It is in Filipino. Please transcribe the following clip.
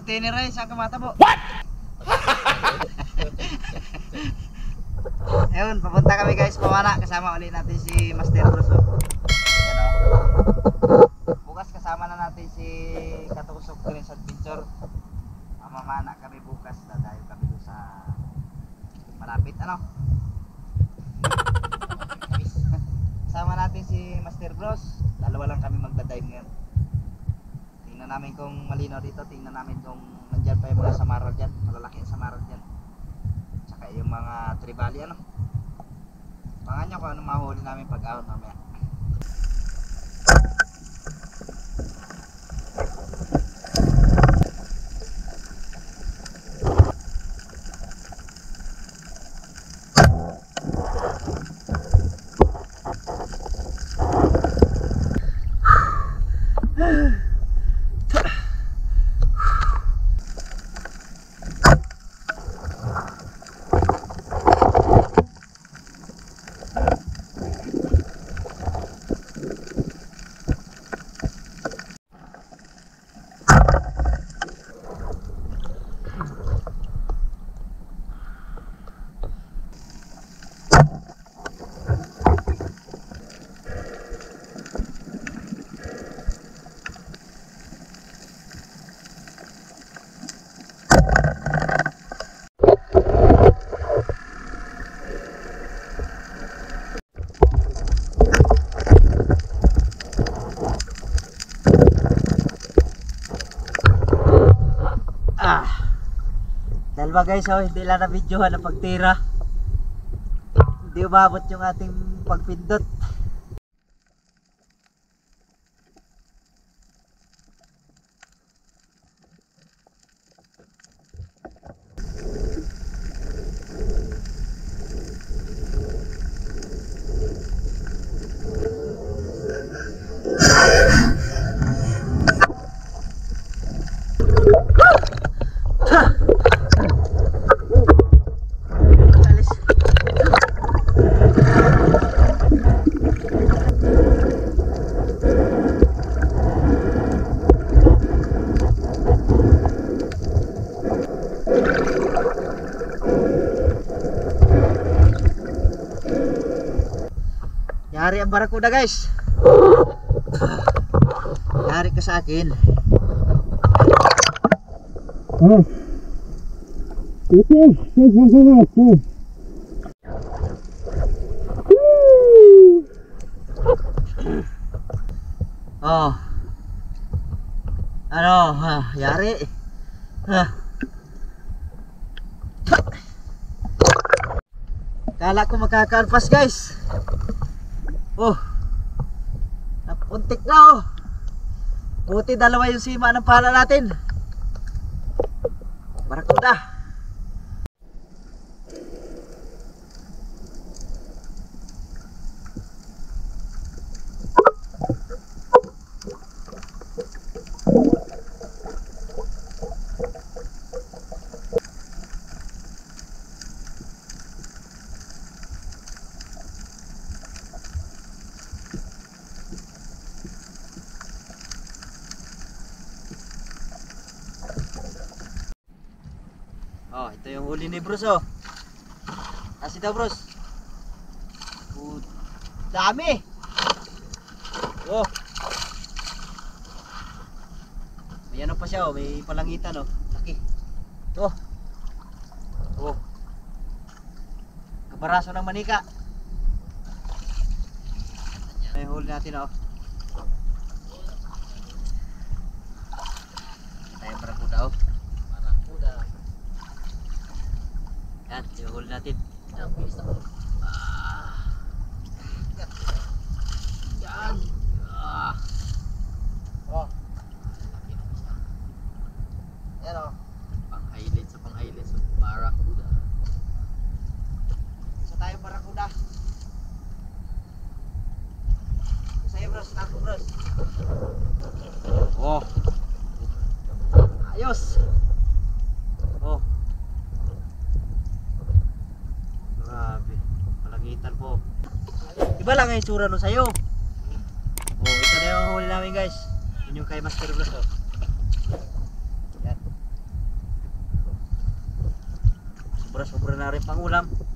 Tini Ray, saan ka matabo? What? Ayun, papunta kami guys, Pamana. Kasama ulit natin si Master Bros. Yan o. Bukas kasama na natin si Katusok Green's Adventure. Mamamana kami bukas. Dadayo kami doon sa malapit, ano? Kasama natin si Master Bros. Dalawa lang kami magdadive ngayon. Tingnan namin kung malinaw dito. Tingnan namin kung nandyan pa yung mga samaral dyan. Malalaki yung samaral dyan. Tsaka yung mga tribali, ano? Pangan nyo kung anong mahuli namin pag-ahon mamaya. Dahil ba guys, hindi lang na videohan ang pagtira. Hindi umabot yung ating pagpindot. Yari ang barakuda guys. Yari ka sa akin. Oh. Ano, yari. Kala ko makaka-alpas guys. Oh, napuntik na oh. Buti dalawa yung sima ng pala natin. Barakuda. Oh, ito yung huli ni Bros oh. Kasi daw Bros. Dami. Oh. May ano pa siya oh, may palangitan oh. Laki. Oh. Oh. Kabaraso ng manika. May huli natin oh. Tayo barakuda oh. Yan, i-hold natin. Yan, bilis na. Yan. Oh. Yan o. Pang-highlight sa pang-highlight sa barakuda. Isa tayo barakuda. Isa yung bros, ako bros. Oh. Ayos. Oh. Grabe, palangitan po. Iba lang ang itsura no sa'yo. Oh, ito na yung huli namin guys. Yun yung kay Master Bros oh. Yan. Sobra-sobra na rin pang ulam. Oh.